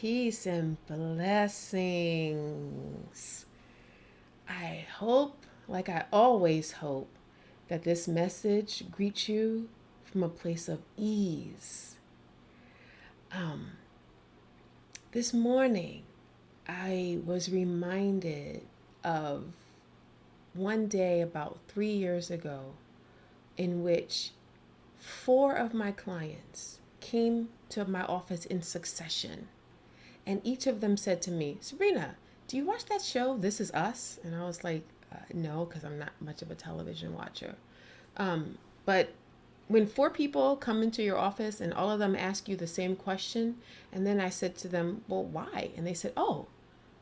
Peace and blessings. I hope, like I always hope, that this message greets you from a place of ease. Um, this morning, I was reminded of one day about 3 years ago in which four of my clients came to my office in succession. And each of them said to me, Sabrina, do you watch that show, This Is Us? And I was like, no, because I'm not much of a television watcher. But when four people come into your office and all of them ask you the same question, and then I said to them, well, why? And they said, oh,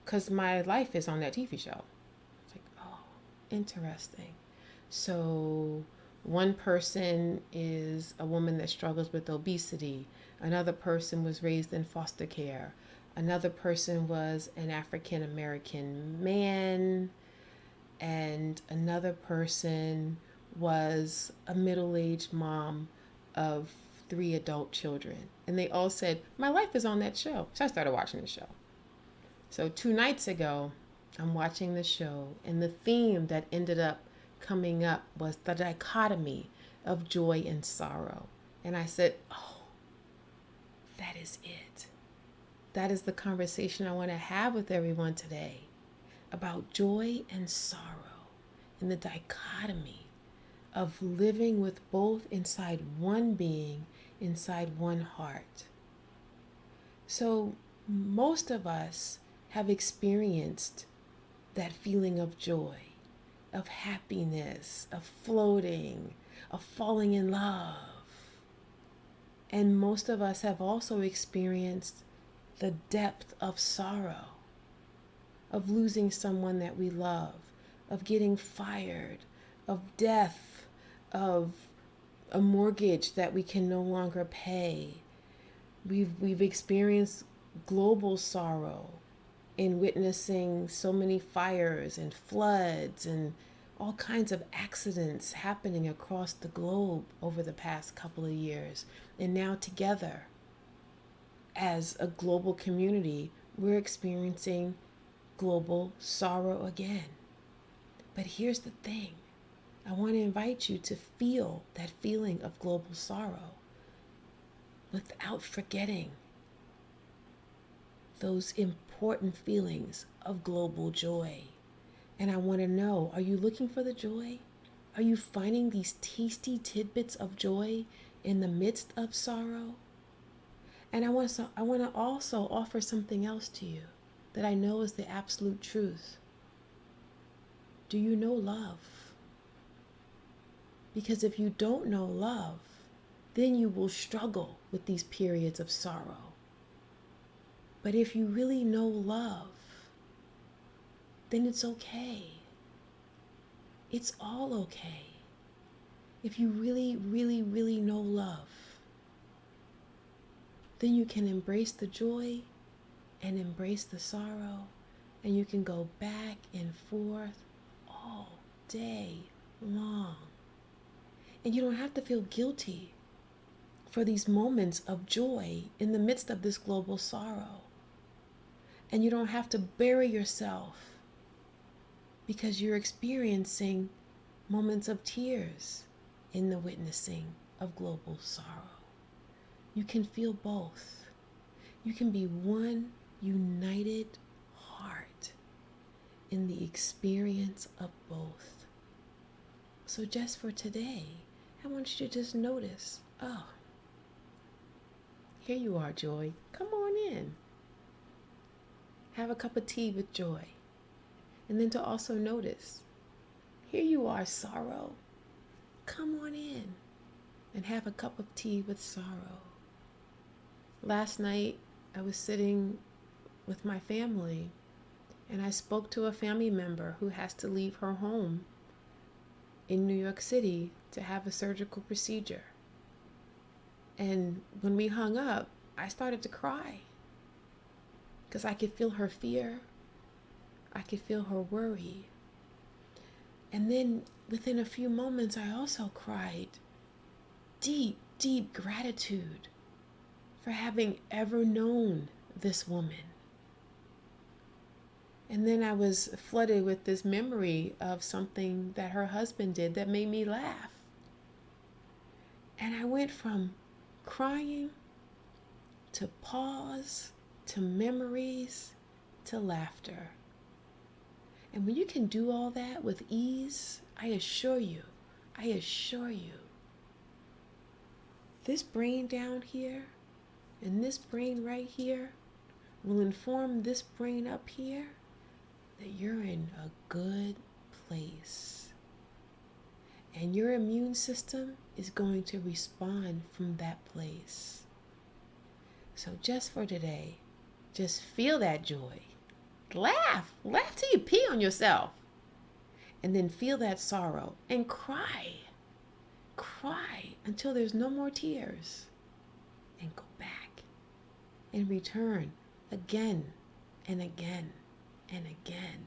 because my life is on that TV show. It's like, oh, interesting. So one person is a woman that struggles with obesity. Another person was raised in foster care. Another person was an African American man. And another person was a middle aged mom of three adult children. And they all said, my life is on that show. So I started watching the show. So 2 nights ago, I'm watching the show, and the theme that ended up coming up was the dichotomy of joy and sorrow. And I said, oh, that is it. That is the conversation I want to have with everyone today about joy and sorrow and the dichotomy of living with both inside one being, inside one heart. So, most of us have experienced that feeling of joy, of happiness, of floating, of falling in love. And most of us have also experienced the depth of sorrow, of losing someone that we love, of getting fired, of death, of a mortgage that we can no longer pay. We've experienced global sorrow in witnessing so many fires and floods and all kinds of accidents happening across the globe over the past couple of years. And now together, as a global community, we're experiencing global sorrow again. But here's the thing. I want to invite you to feel that feeling of global sorrow without forgetting those important feelings of global joy. And I want to know, are you looking for the joy? Are you finding these tasty tidbits of joy in the midst of sorrow? And I want to also offer something else to you that I know is the absolute truth. Do you know love? Because if you don't know love, then you will struggle with these periods of sorrow. But if you really know love, then it's okay. It's all okay. If you really, really, really know love, then you can embrace the joy and embrace the sorrow, and you can go back and forth all day long. And you don't have to feel guilty for these moments of joy in the midst of this global sorrow. And you don't have to bury yourself because you're experiencing moments of tears in the witnessing of global sorrow. You can feel both. You can be one united heart in the experience of both. So just for today, I want you to just notice, oh, here you are, joy. Come on in. Have a cup of tea with joy. And then to also notice, here you are, sorrow. Come on in and have a cup of tea with sorrow. Last night, I was sitting with my family, and I spoke to a family member who has to leave her home in New York City to have a surgical procedure. And when we hung up, I started to cry because I could feel her fear. I could feel her worry. And then within a few moments, I also cried deep, deep gratitude for having ever known this woman. And then I was flooded with this memory of something that her husband did that made me laugh. And I went from crying to pause to memories to laughter. And when you can do all that with ease, I assure you, this brain down here and this brain right here will inform this brain up here that you're in a good place. And your immune system is going to respond from that place. So just for today, just feel that joy. Laugh till you pee on yourself. And then feel that sorrow and cry. Cry until there's no more tears. And go back and return again and again and again.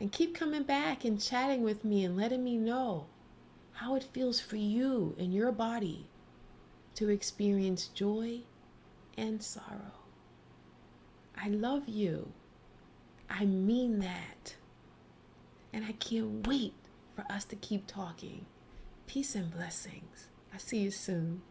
And keep coming back and chatting with me and letting me know how it feels for you in your body to experience joy and sorrow. I love you. I mean that. And I can't wait for us to keep talking. Peace and blessings. I see you soon.